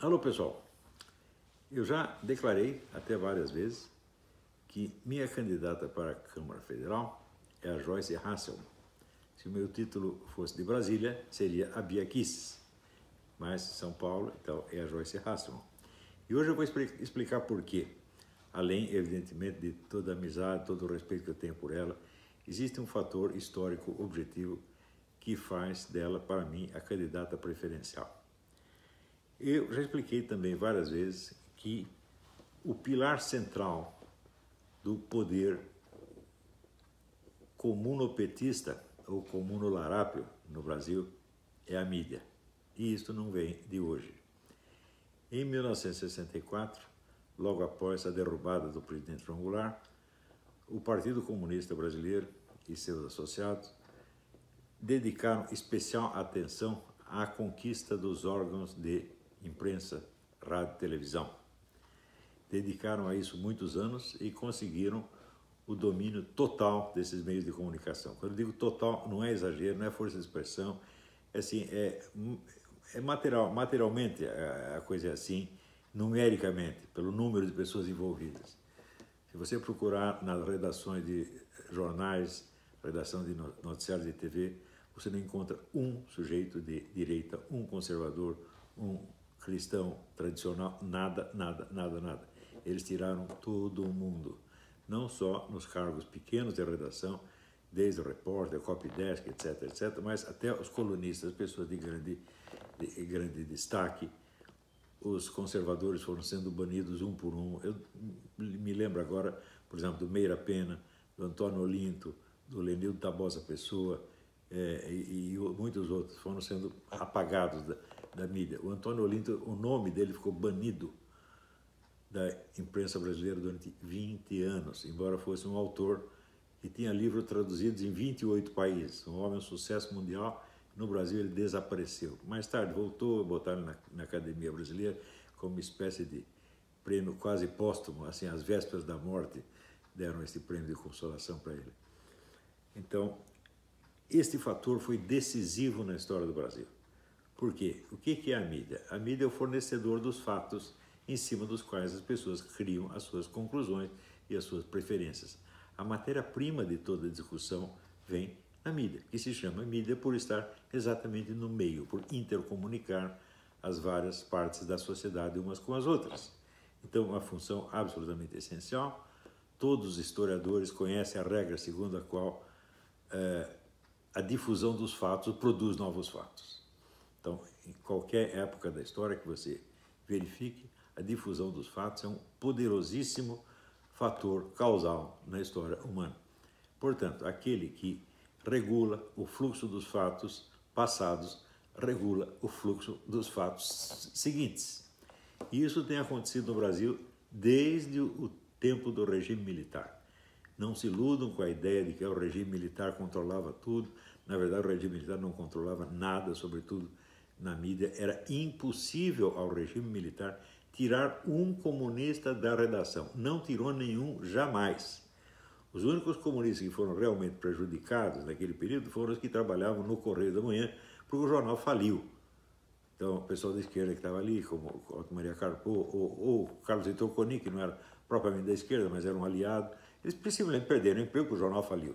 Alô, pessoal. Eu já declarei até várias vezes que minha candidata para a Câmara Federal é a Joyce Hasselmann. Se o meu título fosse de Brasília, seria a Bia Kicis, mas São Paulo, então, é a Joyce Hasselmann. E hoje eu vou explicar por quê. Além, evidentemente, de toda a amizade, todo o respeito que eu tenho por ela, existe um fator histórico objetivo que faz dela, para mim, a candidata preferencial. Eu já expliquei também várias vezes que o pilar central do poder comunopetista ou comunolarápio no Brasil é a mídia. E isso não vem de hoje. Em 1964, logo após a derrubada do presidente João Goulart, o Partido Comunista Brasileiro e seus associados dedicaram especial atenção à conquista dos órgãos de imprensa, rádio e televisão. Dedicaram a isso muitos anos e conseguiram o domínio total desses meios de comunicação. Quando eu digo total, não é exagero, não é força de expressão, materialmente a coisa é assim, numericamente, pelo número de pessoas envolvidas. Se você procurar nas redações de jornais, redação de noticiários de TV, você não encontra um sujeito de direita, um conservador, um cristão tradicional, nada. Eles tiraram todo mundo, não só nos cargos pequenos de redação, desde o repórter, copydesk, etc., mas até os colunistas, pessoas de grande destaque. Os conservadores foram sendo banidos um por um. Eu me lembro agora, por exemplo, do Meira Pena, do Antônio Olinto, do Lenildo Tabosa Pessoa e muitos outros foram sendo apagados da mídia. O Antônio Olinto, o nome dele ficou banido da imprensa brasileira durante 20 anos, embora fosse um autor que tinha livros traduzidos em 28 países, um homem de sucesso mundial. No Brasil ele desapareceu. Mais tarde voltou, botaram na Academia Brasileira como uma espécie de prêmio quase póstumo, assim, às vésperas da morte, deram esse prêmio de consolação para ele. Então, este fator foi decisivo na história do Brasil. Por quê? O que é a mídia? A mídia é o fornecedor dos fatos em cima dos quais as pessoas criam as suas conclusões e as suas preferências. A matéria-prima de toda a discussão vem na mídia, que se chama mídia por estar exatamente no meio, por intercomunicar as várias partes da sociedade umas com as outras. Então, uma função absolutamente essencial. Todos os historiadores conhecem a regra segundo a qual a difusão dos fatos produz novos fatos. Então, em qualquer época da história que você verifique, a difusão dos fatos é um poderosíssimo fator causal na história humana. Portanto, aquele que regula o fluxo dos fatos passados, regula o fluxo dos fatos seguintes. E isso tem acontecido no Brasil desde o tempo do regime militar. Não se iludam com a ideia de que o regime militar controlava tudo. Na verdade, o regime militar não controlava nada, sobretudo na mídia. Era impossível ao regime militar tirar um comunista da redação. Não tirou nenhum jamais. Os únicos comunistas que foram realmente prejudicados naquele período foram os que trabalhavam no Correio da Manhã, porque o jornal faliu. Então, o pessoal da esquerda que estava ali, como Otto Maria Carpo ou Carlos Heitor Coni, que não era propriamente da esquerda, mas era um aliado, eles simplesmente perderam o emprego porque o jornal faliu.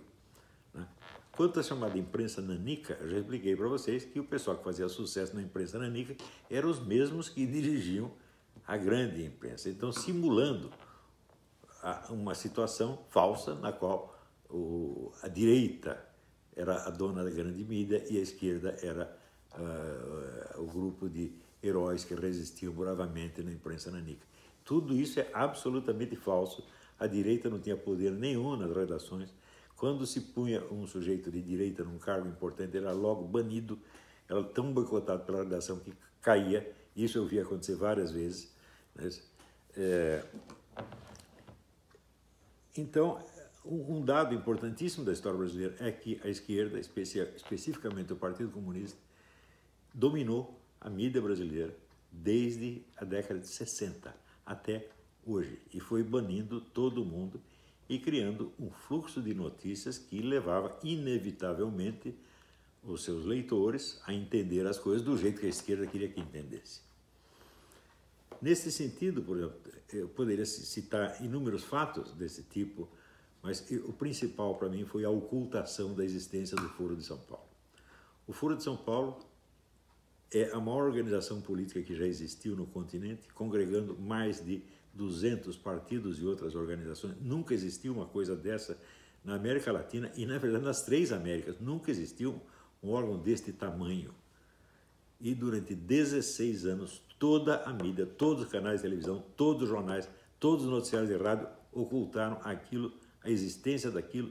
Né? Quanto à chamada imprensa nanica, eu já expliquei para vocês que o pessoal que fazia sucesso na imprensa nanica eram os mesmos que dirigiam a grande imprensa. Então, simulando uma situação falsa na qual a direita era a dona da grande mídia e a esquerda era o grupo de heróis que resistiam bravamente na imprensa nanica. Tudo isso é absolutamente falso. A direita não tinha poder nenhum nas redações. Quando se punha um sujeito de direita num cargo importante, ele era logo banido, era tão boicotado pela redação que caía. Isso eu vi acontecer várias vezes. Então, um dado importantíssimo da história brasileira é que a esquerda, especificamente o Partido Comunista, dominou a mídia brasileira desde a década de 60 até hoje e foi banindo todo mundo e criando um fluxo de notícias que levava inevitavelmente os seus leitores a entender as coisas do jeito que a esquerda queria que entendesse. Nesse sentido, por exemplo, eu poderia citar inúmeros fatos desse tipo, mas o principal para mim foi a ocultação da existência do Foro de São Paulo. O Foro de São Paulo é a maior organização política que já existiu no continente, congregando mais de 200 partidos e outras organizações. Nunca existiu uma coisa dessa na América Latina e, na verdade, nas 3 Américas. Nunca existiu um órgão deste tamanho. E durante 16 anos, toda a mídia, todos os canais de televisão, todos os jornais, todos os noticiários de rádio ocultaram aquilo, a existência daquilo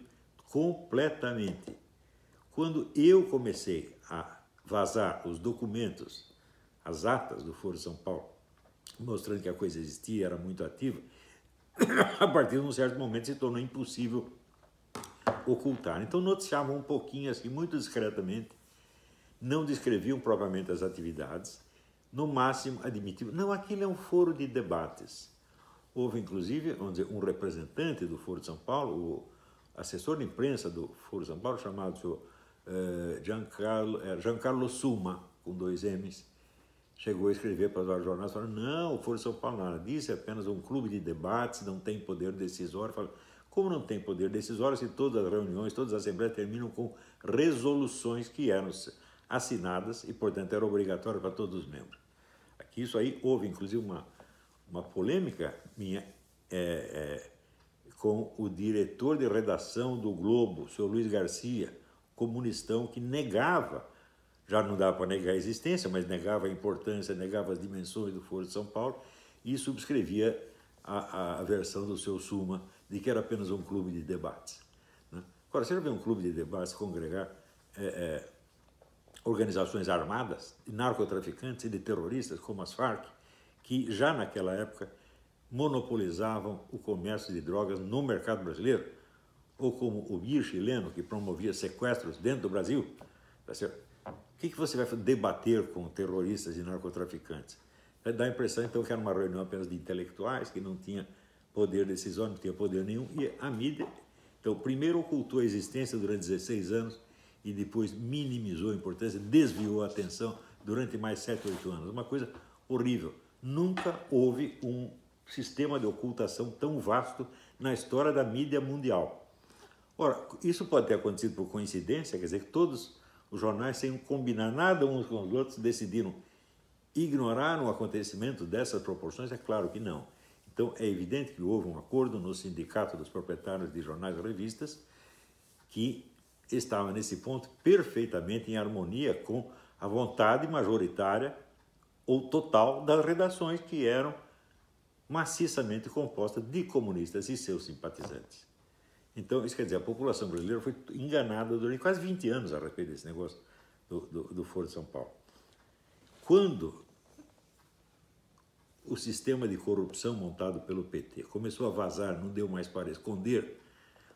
completamente. Quando eu comecei a vazar os documentos, as atas do Foro de São Paulo, mostrando que a coisa existia, era muito ativa, a partir de um certo momento se tornou impossível ocultar. Então noticiavam um pouquinho, assim, muito discretamente, não descreviam propriamente as atividades, no máximo admitiam, não, aquilo é um foro de debates. Houve, inclusive, vamos dizer, um representante do Foro de São Paulo, o assessor de imprensa do Foro de São Paulo, chamado senhor Giancarlo Summa, com 2 M's, chegou a escrever para os jornais, falando, não, o Foro de São Paulo nada disso, é apenas um clube de debates, não tem poder decisório. Falou, como não tem poder decisório se todas as reuniões, todas as assembleias terminam com resoluções que eram assinadas e, portanto, era obrigatório para todos os membros. Aqui, isso aí, houve, inclusive, uma polêmica minha com o diretor de redação do Globo, o senhor Luiz Garcia, comunistão, que negava, já não dava para negar a existência, mas negava a importância, negava as dimensões do Foro de São Paulo e subscrevia a versão do seu Summa de que era apenas um clube de debates. Né? Agora, você já vê um clube de debates congregar organizações armadas, de narcotraficantes e de terroristas, como as Farc, que já naquela época monopolizavam o comércio de drogas no mercado brasileiro, ou como o BIR chileno, que promovia sequestros dentro do Brasil. Tá certo? O que você vai debater com terroristas e narcotraficantes? Vai dar a impressão, então, que era uma reunião apenas de intelectuais, que não tinha poder decisório, não tinha poder nenhum, e a mídia, então, primeiro ocultou a existência durante 16 anos e depois minimizou a importância, desviou a atenção durante mais 7, 8 anos. Uma coisa horrível. Nunca houve um sistema de ocultação tão vasto na história da mídia mundial. Ora, isso pode ter acontecido por coincidência, quer dizer que todos os jornais, sem combinar nada uns com os outros, decidiram ignorar um acontecimento dessas proporções? É claro que não. Então, é evidente que houve um acordo no Sindicato dos Proprietários de Jornais e Revistas que estava, nesse ponto, perfeitamente em harmonia com a vontade majoritária ou total das redações, que eram maciçamente compostas de comunistas e seus simpatizantes. Então, isso quer dizer, a população brasileira foi enganada durante quase 20 anos a respeito desse negócio do Foro de São Paulo. Quando o sistema de corrupção montado pelo PT começou a vazar, não deu mais para esconder,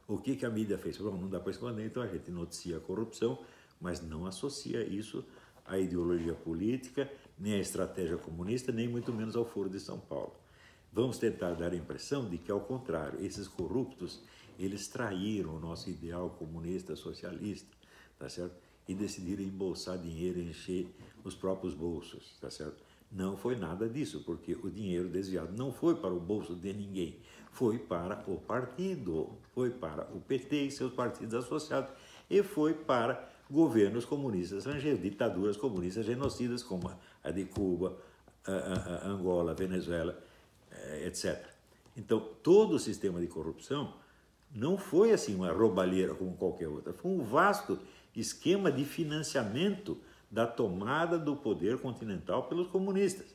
o que a mídia fez? Bom, não dá para esconder, então a gente noticia a corrupção, mas não associa isso à ideologia política, nem à estratégia comunista, nem muito menos ao Foro de São Paulo. Vamos tentar dar a impressão de que, ao contrário, esses corruptos, eles traíram o nosso ideal comunista, socialista, tá certo? E decidiram embolsar dinheiro e encher os próprios bolsos, tá certo? Não foi nada disso, porque o dinheiro desviado não foi para o bolso de ninguém, foi para o partido, foi para o PT e seus partidos associados, e foi para governos comunistas estrangeiros, ditaduras comunistas genocidas, como a de Cuba, a Angola, a Venezuela, etc. Então, todo o sistema de corrupção não foi assim uma roubalheira como qualquer outra, foi um vasto esquema de financiamento da tomada do poder continental pelos comunistas.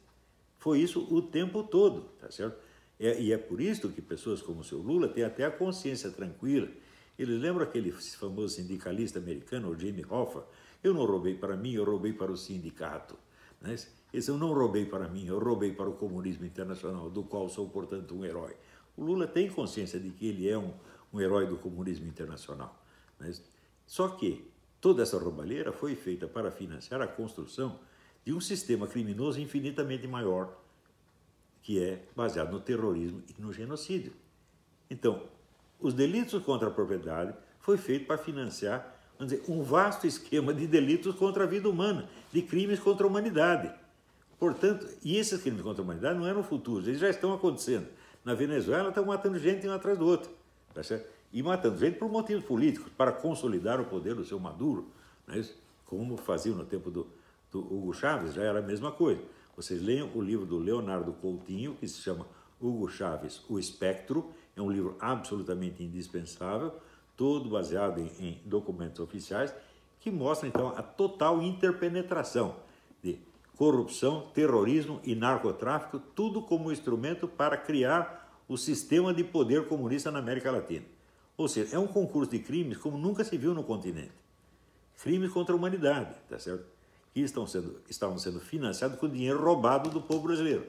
Foi isso o tempo todo, tá certo? E é por isso que pessoas como o seu Lula têm até a consciência tranquila. Eles lembram aquele famoso sindicalista americano, o Jimmy Hoffa? Eu não roubei para mim, eu roubei para o sindicato. Né? Esse eu não roubei para mim, eu roubei para o comunismo internacional, do qual sou, portanto, um herói. O Lula tem consciência de que ele é um herói do comunismo internacional. Né? Só que toda essa roubalheira foi feita para financiar a construção de um sistema criminoso infinitamente maior, que é baseado no terrorismo e no genocídio. Então, os delitos contra a propriedade foi feito para financiar, vamos dizer, um vasto esquema de delitos contra a vida humana, de crimes contra a humanidade. Portanto, e esses crimes contra a humanidade não eram futuros, eles já estão acontecendo. Na Venezuela estão matando gente um atrás do outro, tá certo? E matando gente por motivos políticos, para consolidar o poder do seu Maduro, não é isso? Como faziam no tempo do Hugo Chávez, já era a mesma coisa. Vocês leiam o livro do Leonardo Coutinho, que se chama Hugo Chávez, O Espectro, é um livro absolutamente indispensável, todo baseado em documentos oficiais, que mostra, então, a total interpenetração de corrupção, terrorismo e narcotráfico, tudo como instrumento para criar o sistema de poder comunista na América Latina. Ou seja, é um concurso de crimes como nunca se viu no continente. Crimes contra a humanidade, tá certo? Que estavam sendo financiados com dinheiro roubado do povo brasileiro.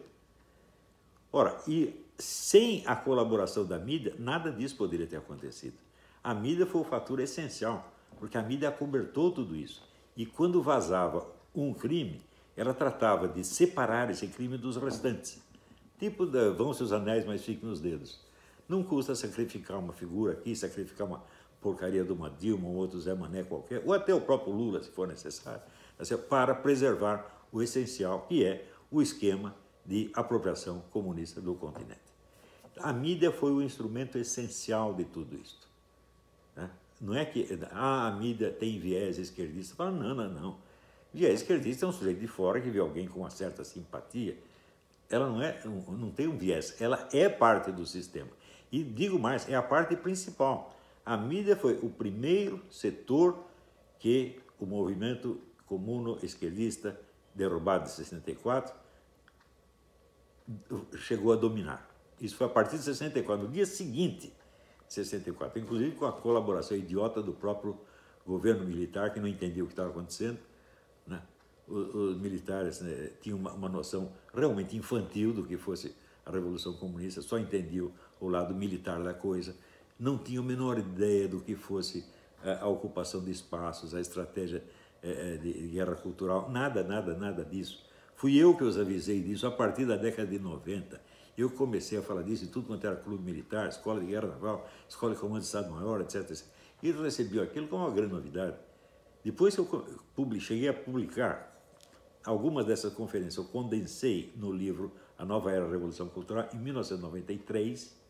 Ora, e sem a colaboração da mídia, nada disso poderia ter acontecido. A mídia foi o fator essencial, porque a mídia acobertou tudo isso. E quando vazava um crime, ela tratava de separar esse crime dos restantes. Tipo, vão-se os anéis, mas fiquem nos dedos. Não custa sacrificar uma figura aqui, sacrificar uma porcaria de uma Dilma, um outro Zé Mané qualquer, ou até o próprio Lula, se for necessário, para preservar o essencial, que é o esquema de apropriação comunista do continente. A mídia foi o instrumento essencial de tudo isto. Né? Não é que a mídia tem viés esquerdista. Fala, não. Viés esquerdista é um sujeito de fora que vê alguém com uma certa simpatia. Ela não tem um viés, ela é parte do sistema. E digo mais, é a parte principal. A mídia foi o primeiro setor que o movimento comuno-esquerdista, derrubado em 64, chegou a dominar. Isso foi a partir de 64, no dia seguinte, 64, inclusive com a colaboração idiota do próprio governo militar, que não entendia o que estava acontecendo, né? Os militares, né, tinham uma noção realmente infantil do que fosse a Revolução Comunista, só entendiam o lado militar da coisa, não tinham a menor ideia do que fosse a ocupação de espaços, a estratégia de guerra cultural, nada disso. Fui eu que os avisei disso a partir da década de 90. Eu comecei a falar disso em tudo quanto era clube militar, escola de guerra naval, escola de comando de Estado-Maior, etc. E eles recebiam aquilo como uma grande novidade. Depois que eu cheguei a publicar algumas dessas conferências, eu condensei no livro A Nova Era da Revolução Cultural, em 1993.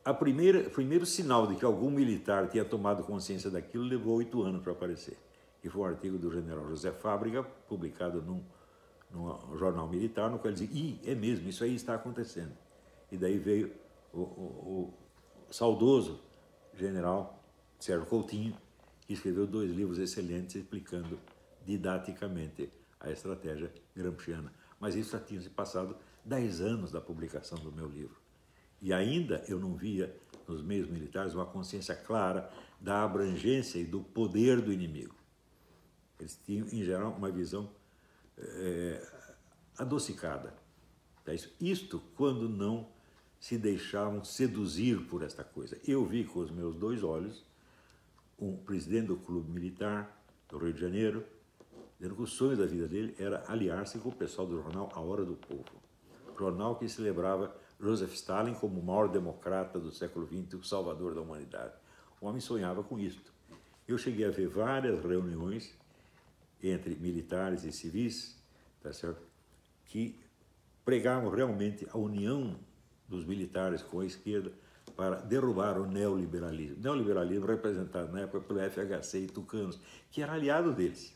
O primeiro sinal de que algum militar tinha tomado consciência daquilo levou 8 anos para aparecer. E foi um artigo do general José Fábrega, publicado num jornal militar, no qual ele dizia, é mesmo, isso aí está acontecendo. E daí veio o saudoso general Sérgio Coutinho, que escreveu 2 livros excelentes explicando didaticamente a estratégia gramsciana. Mas isso já tinha se passado 10 anos da publicação do meu livro. E ainda eu não via nos meios militares uma consciência clara da abrangência e do poder do inimigo. Eles tinham, em geral, uma visão adocicada. Isto quando não se deixavam seduzir por esta coisa. Eu vi com os meus 2 olhos um presidente do clube militar do Rio de Janeiro, dizendo que o sonho da vida dele era aliar-se com o pessoal do jornal A Hora do Povo, jornal que celebrava Joseph Stalin como o maior democrata do século XX, o salvador da humanidade. O homem sonhava com isto. Eu cheguei a ver várias reuniões entre militares e civis, tá certo? Que pregavam realmente a união dos militares com a esquerda para derrubar o neoliberalismo. O neoliberalismo representado na época pelo FHC e Tucanos, que era aliado deles.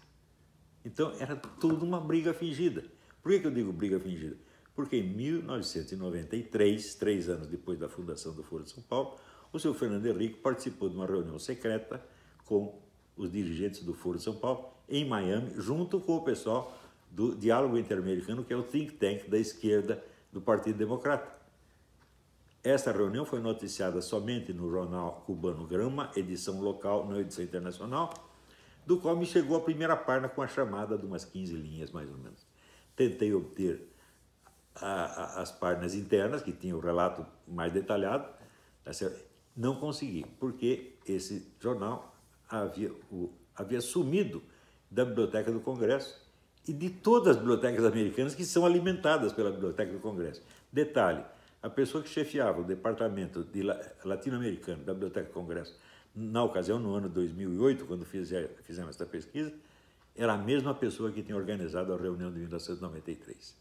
Então, era tudo uma briga fingida. Por que eu digo briga fingida? Porque em 1993, 3 anos depois da fundação do Foro de São Paulo, o senhor Fernando Henrique participou de uma reunião secreta com os dirigentes do Foro de São Paulo, em Miami, junto com o pessoal do Diálogo Interamericano, que é o think tank da esquerda do Partido Democrata. Esta reunião foi noticiada somente no jornal cubano Grama, edição local, não edição internacional, do qual me chegou a primeira página com a chamada de umas 15 linhas, mais ou menos. Tentei obter as páginas internas, que tinham o relato mais detalhado, não consegui, porque esse jornal havia sumido da Biblioteca do Congresso e de todas as bibliotecas americanas que são alimentadas pela Biblioteca do Congresso. Detalhe, a pessoa que chefiava o departamento de latino-americano da Biblioteca do Congresso, na ocasião, no ano 2008, quando fizemos esta pesquisa, era a mesma pessoa que tinha organizado a reunião de 1993.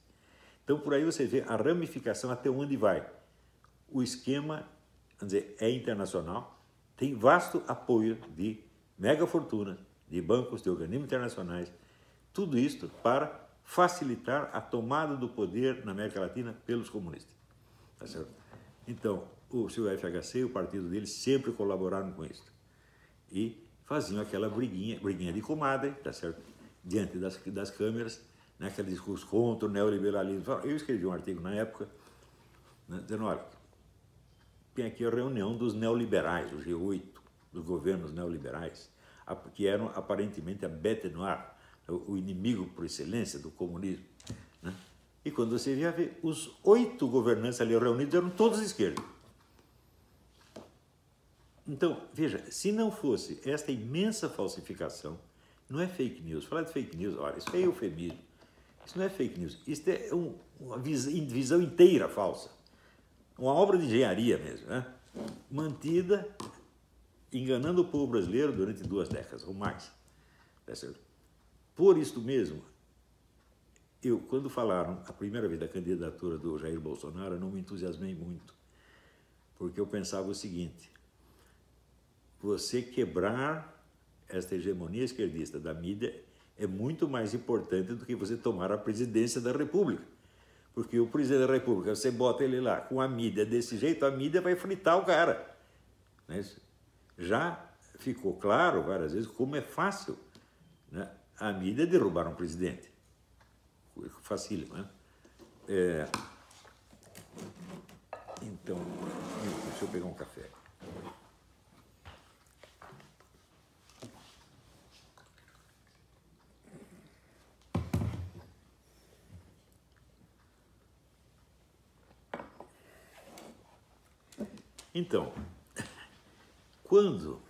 Então, por aí você vê a ramificação até onde vai. O esquema, vamos dizer, é internacional, tem vasto apoio de megafortunas, de bancos, de organismos internacionais, tudo isso para facilitar a tomada do poder na América Latina pelos comunistas. Tá certo? Então, o seu FHC e o partido dele sempre colaboraram com isso. E faziam aquela briguinha de comadre, tá certo? Diante das câmeras, né? Aquele discurso contra o neoliberalismo. Eu escrevi um artigo na época, né, dizendo, olha, tem aqui a reunião dos neoliberais, o G8, dos governos neoliberais, que eram aparentemente a bête noire, o inimigo por excelência do comunismo. Né? E quando você via ver, os 8 governantes ali reunidos eram todos de esquerda. Então, veja, se não fosse esta imensa falsificação, não é fake news. Falar de fake news, olha, isso é eufemismo. Isso não é fake news, isso é uma visão inteira falsa. Uma obra de engenharia mesmo, né? Mantida, enganando o povo brasileiro durante 2 décadas ou mais. Tá certo? Por isso mesmo, eu, quando falaram a primeira vez da candidatura do Jair Bolsonaro, eu não me entusiasmei muito, porque eu pensava o seguinte: você quebrar esta hegemonia esquerdista da mídia é muito mais importante do que você tomar a presidência da República. Porque o presidente da República, você bota ele lá com a mídia desse jeito, a mídia vai fritar o cara. Né? Já ficou claro várias vezes como é fácil, né, a mídia derrubar um presidente. Facílimo, né? Então, deixa eu pegar um café. Então, quando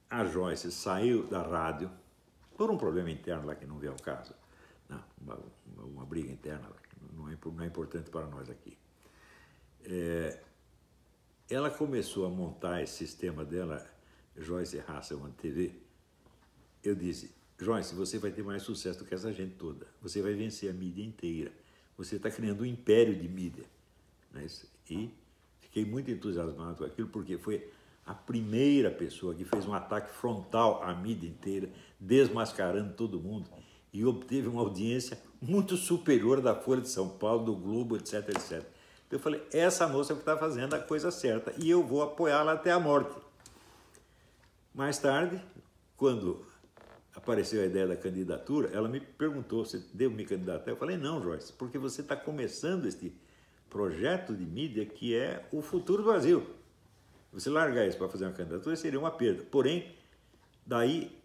a Joyce saiu da rádio, por um problema interno lá que não vem ao caso, não, uma briga interna, não é importante para nós aqui, ela começou a montar esse sistema dela, Joyce Hasselman TV. Eu disse, Joyce, você vai ter mais sucesso do que essa gente toda, você vai vencer a mídia inteira, você está criando um império de mídia. Né? E fiquei muito entusiasmado com aquilo, porque foi a primeira pessoa que fez um ataque frontal à mídia inteira, desmascarando todo mundo, e obteve uma audiência muito superior da Folha de São Paulo, do Globo, etc, etc. Eu falei, essa moça é que está fazendo a coisa certa, e eu vou apoiá-la até a morte. Mais tarde, quando apareceu a ideia da candidatura, ela me perguntou se devo me candidatar. Eu falei, não, Joyce, porque você está começando este projeto de mídia que é o futuro do Brasil. Você largar isso para fazer uma candidatura seria uma perda. Porém, daí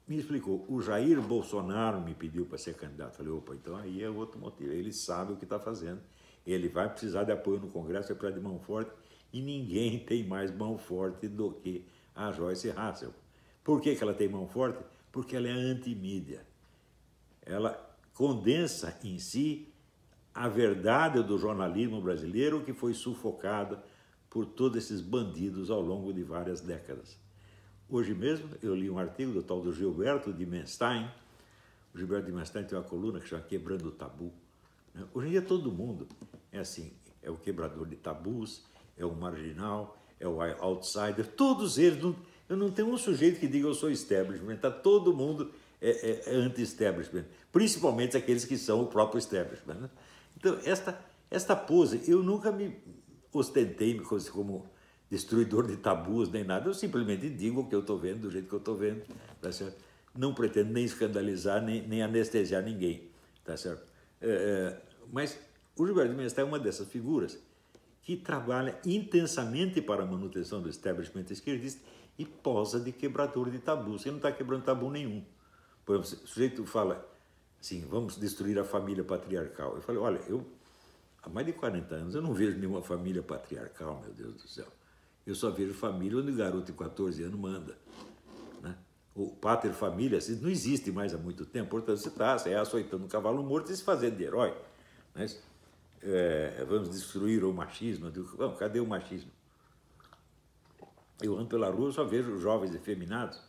me explicou, o Jair Bolsonaro me pediu para ser candidato. Falei, opa, então aí é outro motivo. Ele sabe o que está fazendo. Ele vai precisar de apoio no Congresso, vai precisar de mão forte, e ninguém tem mais mão forte do que a Joyce Hasselman. Por que ela tem mão forte? Porque ela é anti-mídia. Ela condensa em si a verdade do jornalismo brasileiro que foi sufocada por todos esses bandidos ao longo de várias décadas. Hoje mesmo eu li um artigo do tal do Gilberto de Menstein. O Gilberto de Menstein tem uma coluna que chama Quebrando o Tabu. Hoje em dia todo mundo é assim, é o quebrador de tabus, é o marginal, é o outsider, todos eles, eu não tenho um sujeito que diga eu sou establishment, tá? Todo mundo é anti-establishment, principalmente aqueles que são o próprio establishment. Né? Então, esta pose, eu nunca me ostentei como destruidor de tabus nem nada, eu simplesmente digo o que eu estou vendo, do jeito que eu estou vendo, tá certo? Não pretendo nem escandalizar, nem anestesiar ninguém, tá certo? Mas o Gilberto de Menstein é uma dessas figuras que trabalha intensamente para a manutenção do establishment esquerdista e posa de quebrador de tabus. Ele não está quebrando tabu nenhum. Por exemplo, o sujeito fala assim, vamos destruir a família patriarcal. Eu falei, olha, há mais de 40 anos eu não vejo nenhuma família patriarcal, meu Deus do céu. Eu só vejo família onde o garoto de 14 anos manda. Né? O pater família assim, não existe mais há muito tempo, portanto você é açoitando um cavalo morto e se fazendo de herói. Mas, vamos destruir o machismo. Bom, cadê o machismo? Eu ando pela rua, só vejo jovens efeminados.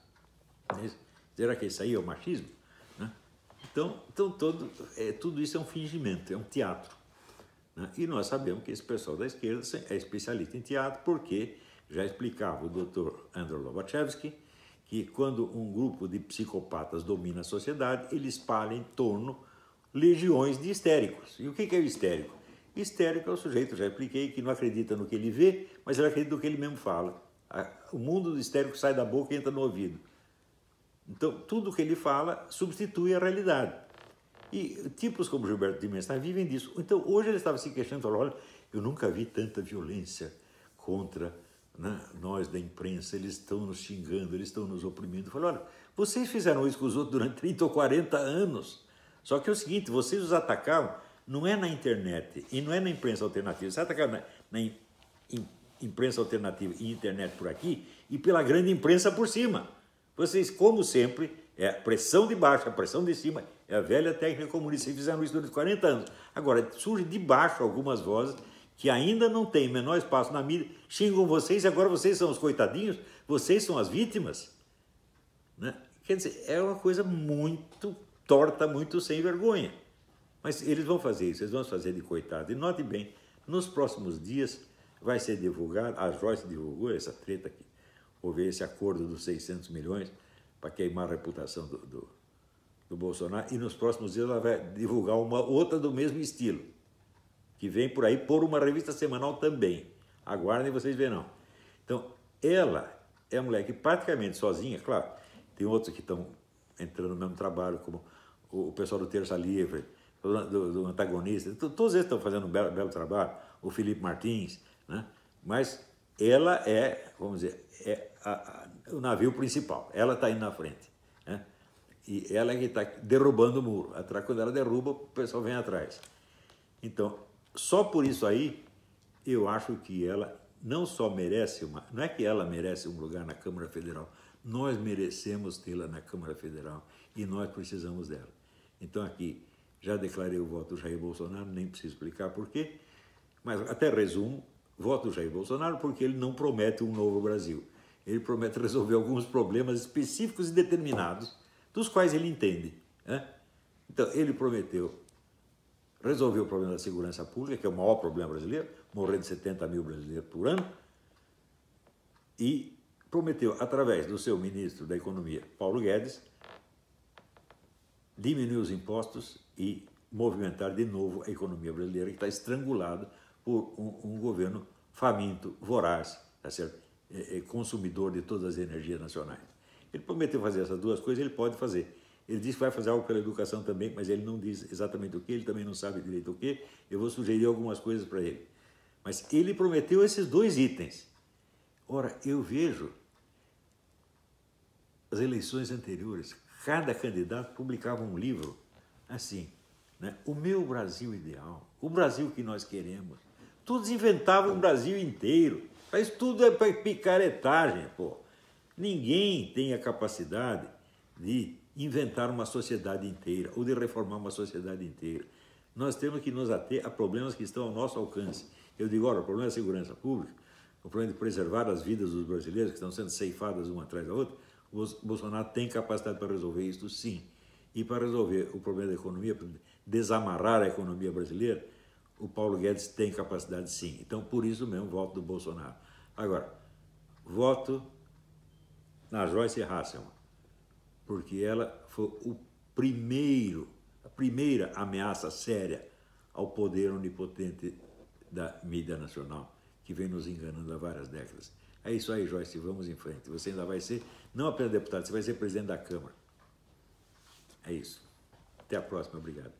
Será que isso aí é o machismo? Né? Então tudo isso é um fingimento, é um teatro. Né? E nós sabemos que esse pessoal da esquerda é especialista em teatro, porque já explicava o Dr. Andrei Lobachevsky que quando um grupo de psicopatas domina a sociedade, ele espalha em torno legiões de histéricos. E o que é o histérico? Histérico é o sujeito, já expliquei, que não acredita no que ele vê, mas ele acredita no que ele mesmo fala. O mundo do histérico sai da boca e entra no ouvido. Então, tudo que ele fala substitui a realidade. E tipos como Gilberto Dimenstein vivem disso. Então, hoje ele estava se queixando, falou, olha, eu nunca vi tanta violência contra, né, nós da imprensa, eles estão nos xingando, eles estão nos oprimindo. Eu falei, olha, vocês fizeram isso com os outros durante 30 ou 40 anos. Só que é o seguinte, vocês os atacavam, não é na internet e não é na imprensa alternativa, vocês atacaram na imprensa alternativa e internet por aqui e pela grande imprensa por cima. Vocês, como sempre, é a pressão de baixo, a pressão de cima, é a velha técnica comunista. Vocês fizeram isso durante 40 anos. Agora, surge de baixo algumas vozes que ainda não têm menor espaço na mídia, xingam vocês e agora vocês são os coitadinhos, vocês são as vítimas. Né? Quer dizer, é uma coisa muito torta, muito sem vergonha. Mas eles vão fazer isso, eles vão fazer de coitado. E note bem, nos próximos dias vai ser divulgado, a Joyce divulgou essa treta aqui, houve esse acordo dos 600 milhões para queimar a reputação do Bolsonaro, e nos próximos dias ela vai divulgar uma outra do mesmo estilo, que vem por aí por uma revista semanal também. Aguardem, vocês verão. Então, ela é uma mulher que praticamente sozinha, claro, tem outros que estão entrando no mesmo trabalho, como o pessoal do Terça Livre, do Antagonista, todos eles estão fazendo um belo trabalho, o Felipe Martins, né? Mas ela é, vamos dizer, o navio principal, ela está indo na frente, né? E ela é que está derrubando o muro. Quando ela derruba, o pessoal vem atrás. Então, só por isso aí, eu acho que ela não só merece não é que ela merece um lugar na Câmara Federal, nós merecemos tê-la na Câmara Federal e nós precisamos dela. Então aqui, já declarei o voto do Jair Bolsonaro, nem preciso explicar por quê, mas até resumo, voto do Jair Bolsonaro porque ele não promete um novo Brasil. Ele promete resolver alguns problemas específicos e determinados, dos quais ele entende. Né? Então, ele prometeu resolver o problema da segurança pública, que é o maior problema brasileiro, morrendo 70 mil brasileiros por ano, e prometeu, através do seu ministro da Economia, Paulo Guedes, diminuir os impostos e movimentar de novo a economia brasileira, que está estrangulada por um governo faminto, voraz, tá certo? Consumidor de todas as energias nacionais. Ele prometeu fazer essas duas coisas, ele pode fazer. Ele disse que vai fazer algo pela educação também, mas ele não diz exatamente o que, ele também não sabe direito o que. Eu vou sugerir algumas coisas para ele. Mas ele prometeu esses dois itens. Ora, eu vejo as eleições anteriores, cada candidato publicava um livro assim, né? O meu Brasil ideal, o Brasil que nós queremos. Todos inventavam um Brasil inteiro. Mas tudo é para picaretagem, pô. Ninguém tem a capacidade de inventar uma sociedade inteira ou de reformar uma sociedade inteira. Nós temos que nos ater a problemas que estão ao nosso alcance. Eu digo, olha, o problema da segurança pública, o problema de preservar as vidas dos brasileiros que estão sendo ceifadas uma atrás da outra, o Bolsonaro tem capacidade para resolver isso, sim. E para resolver o problema da economia, para desamarrar a economia brasileira, o Paulo Guedes tem capacidade, sim. Então, por isso mesmo, voto do Bolsonaro. Agora, voto na Joyce Hasselmann, porque ela foi a primeira ameaça séria ao poder onipotente da mídia nacional, que vem nos enganando há várias décadas. É isso aí, Joyce, vamos em frente. Você ainda vai ser, não apenas deputado, você vai ser presidente da Câmara. É isso. Até a próxima, obrigado.